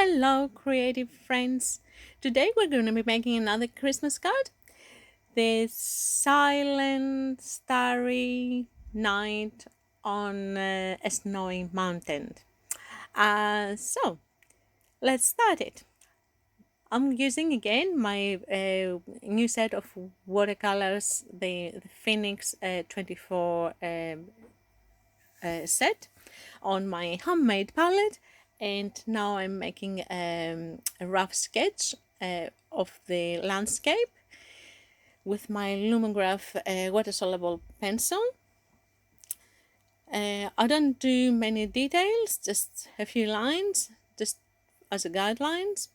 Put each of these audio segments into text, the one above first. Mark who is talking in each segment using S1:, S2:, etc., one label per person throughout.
S1: Hello, creative friends. Today we're going to be making another Christmas card. This silent, starry night on a snowy mountain. So let's start it. I'm using again my new set of watercolors, the Phoenix 24 set on my homemade palette, and now I'm making a rough sketch of the landscape with my Lumograph water-soluble pencil. I don't do many details, just a few lines, just as a guidelines.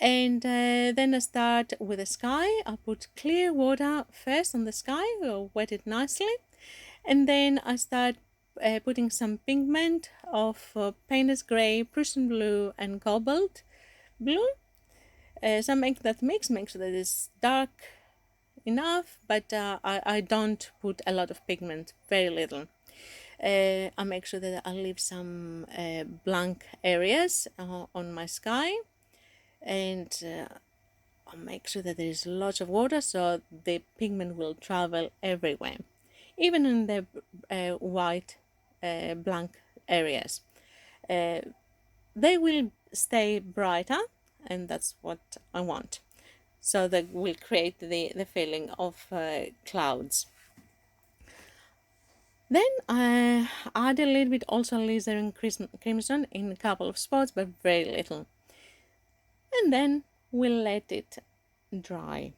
S1: And then I start with the sky. I put clear water first on the sky, or wet it nicely, and then I start putting some pigment of Paynes Grey, Prussian Blue, and Cobalt Blue. So I make that mix, make sure that it's dark enough, but I don't put a lot of pigment, very little. I make sure that I leave some blank areas on my sky, and I'll make sure that there is lots of water so the pigment will travel everywhere, even in the white blank areas. They will stay brighter, and that's what I want. So that will create the feeling of clouds. Then I add a little bit also Alizarin Crimson in a couple of spots, but very little. And then we'll let it dry.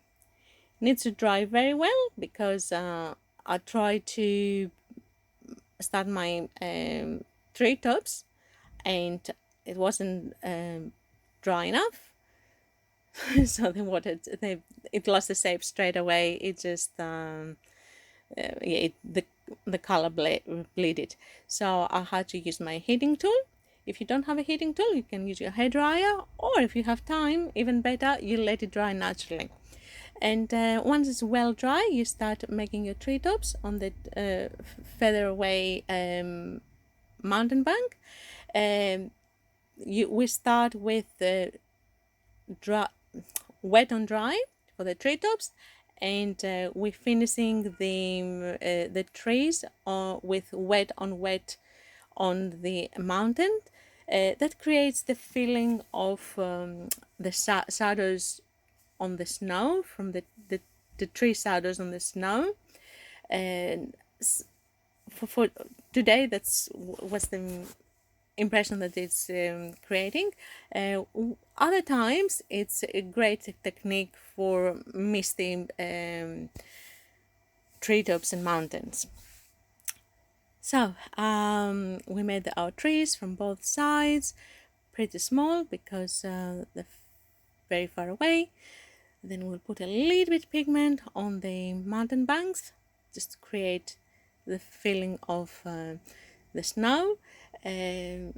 S1: Needs to dry very well because I try to start my tree tops and it wasn't dry enough. So the water, it lost the shape straight away. It just the color bleeded. So I had to use my heating tool. If you don't have a heating tool, you can use your hairdryer, or if you have time, even better, you let it dry naturally. And once it's well dry, you start making your treetops on the further away mountain bank. We start with dry, wet on dry for the treetops, and we're finishing the trees with wet on wet on the mountain. That creates the feeling of the shadows on the snow, from the tree shadows on the snow. And for today, that's what's the impression that it's creating. Other times, it's a great technique for misty treetops and mountains. So we made our trees from both sides, pretty small because they're very far away. Then we'll put a little bit pigment on the mountain banks just to create the feeling of the snow. Then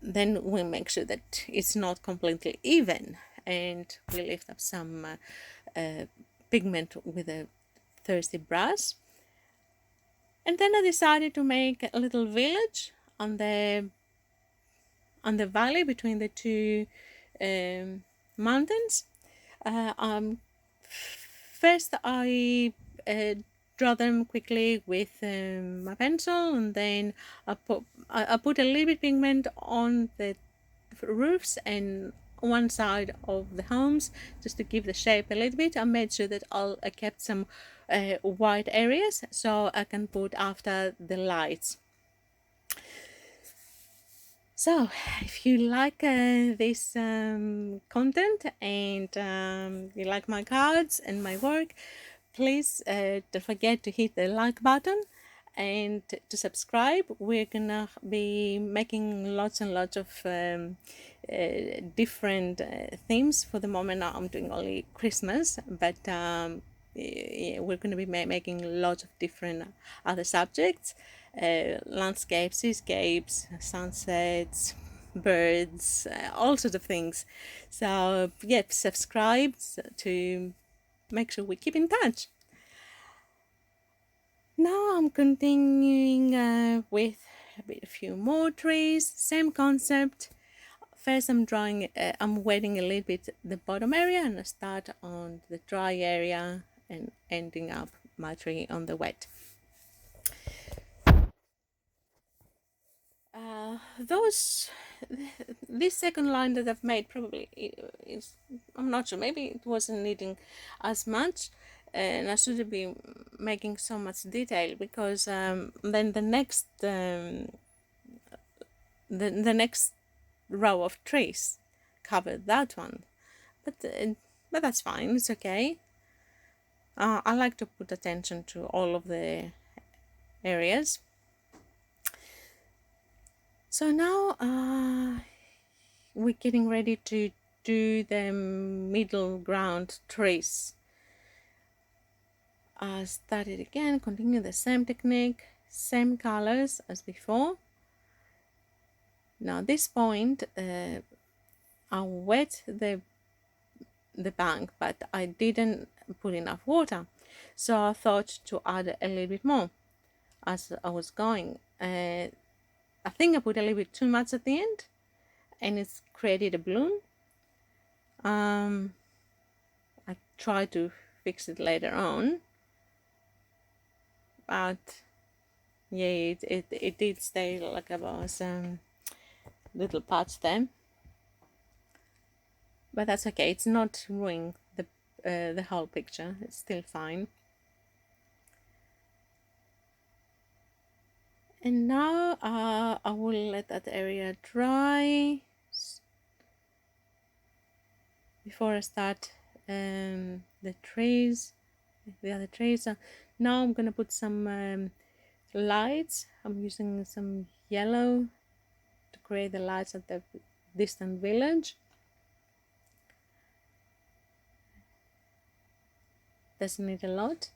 S1: we'll make sure that it's not completely even, and we lift up some pigment with a thirsty brush. And then I decided to make a little village on the valley between the two mountains. First, I draw them quickly with my pencil, and then I put a little bit pigment on the roofs and one side of the homes just to give the shape a little bit. I made sure that I kept some white areas so I can put after the lights. So, if you like this content and you like my cards and my work, please don't forget to hit the like button and to subscribe. We're gonna be making lots and lots of different themes. For the moment, I'm doing only Christmas, but we're going to be making lots of different other subjects. Landscapes, seascapes, sunsets, birds, all sorts of things. So yeah, subscribe to make sure we keep in touch. Now I'm continuing with a few more trees, same concept. first I'm drawing, I'm wetting a little bit the bottom area, and I start on the dry area and ending up my tree on the wet. This second line that I've made probably is, I'm not sure, maybe it wasn't needing as much, and I shouldn't be making so much detail, because then the next row of trees covered that one, but that's fine, it's okay. I like to put attention to all of the areas. So now we're getting ready to do the middle ground trees. I started again, continue the same technique, same colors as before. Now at this point I wet the bank, but I didn't put enough water, so I thought to add a little bit more as I was going. I think I put a little bit too much at the end, and it's created a bloom. I tried to fix it later on, but yeah, it did stay like about some little parts there, but that's okay. It's not ruining the whole picture. It's still fine. And now I will let that area dry before I start the trees, the other trees. So now I'm gonna put some lights. I'm using some yellow to create the lights at the distant village. Doesn't need a lot.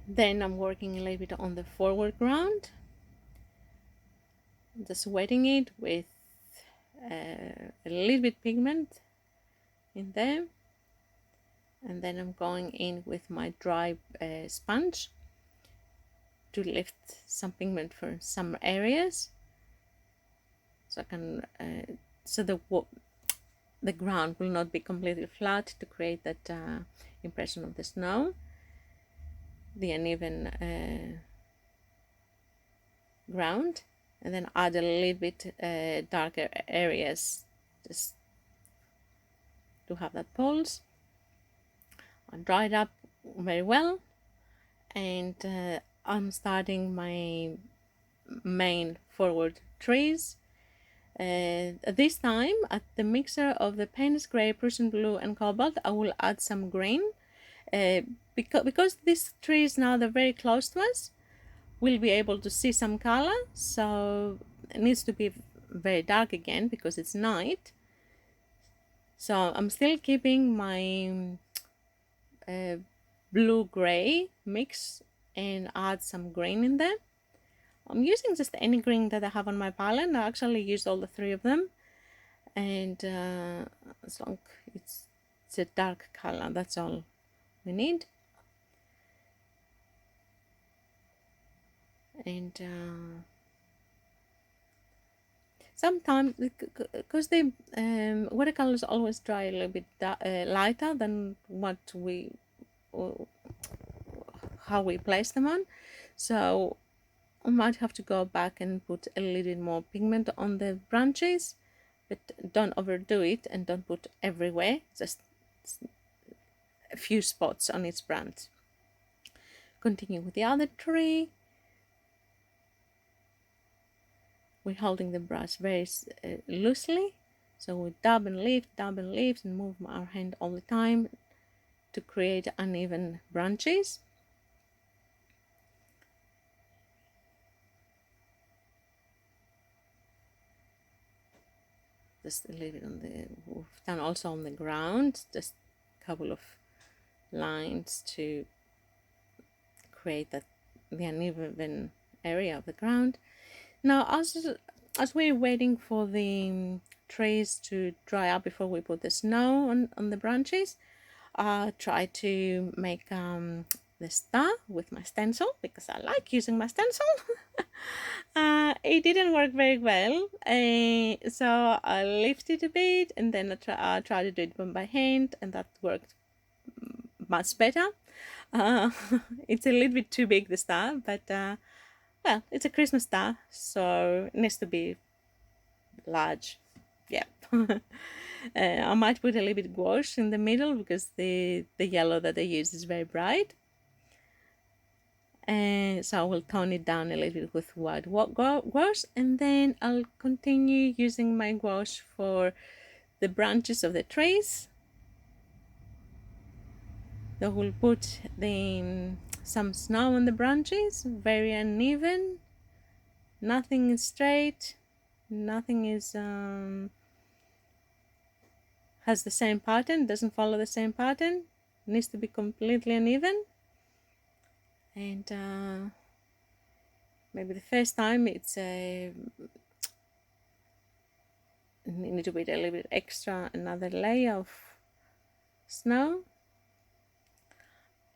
S1: Then I'm working a little bit on the foreground, just wetting it with a little bit pigment in there, and then I'm going in with my dry sponge to lift some pigment for some areas, so I can so the ground will not be completely flat, to create that impression of the snow, the uneven ground, and then add a little bit darker areas just to have that pulse. I dried up very well, and I'm starting my main forward trees. This time, at the mixer of the Paynes Grey, Prussian Blue and Cobalt, I will add some green. Because these trees now, they're very close to us, we'll be able to see some color, so it needs to be very dark again because it's night. So I'm still keeping my blue-gray mix and add some green in there. I'm using just any green that I have on my palette. I actually used all the three of them, and as long as it's a dark color, that's all we need. And sometimes, because the watercolors always dry a little bit lighter than what how we place them on, so I might have to go back and put a little more pigment on the branches, but don't overdo it and don't put everywhere, just a few spots on each branch. Continue with the other tree. We're holding the brush very loosely, so we dab and lift, and move our hand all the time to create uneven branches. Just a little bit on we've done also on the ground, just a couple of lines to create the uneven area of the ground. Now, as we're waiting for the trees to dry up before we put the snow on the branches, try to make the star with my stencil because I like using my stencil. It didn't work very well, so I lifted a bit and then I tried to do it by hand, and that worked much better. Uh, it's a little bit too big, the star, but well, it's a Christmas star, so it needs to be large. Yeah. I might put a little bit gouache in the middle because the yellow that I use is very bright. And so I will tone it down a little bit with white gouache, and then I'll continue using my gouache for the branches of the trees. I will put some snow on the branches, very uneven. Nothing is straight. Nothing is has the same pattern. Doesn't follow the same pattern. It needs to be completely uneven. And maybe the first time it's need to put a little bit extra, another layer of snow.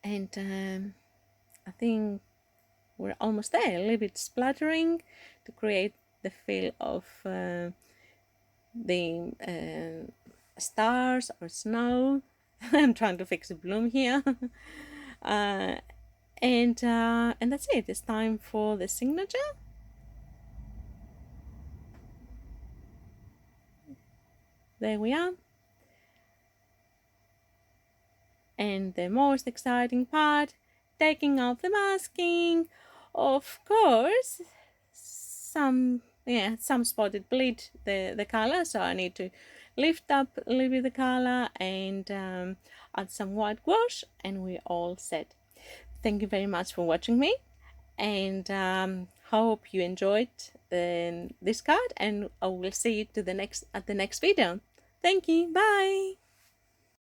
S1: And I think we're almost there. A little bit splattering to create the feel of the stars or snow. I'm trying to fix a bloom here. And that's it. It's time for the signature. There we are. And the most exciting part, taking off the masking. Of course, some spotted bleed the color, so I need to lift up a little bit the color and add some white gouache, and we're all set. Thank you very much for watching me, and hope you enjoyed this card, and I will see you at the next video. Thank you. Bye.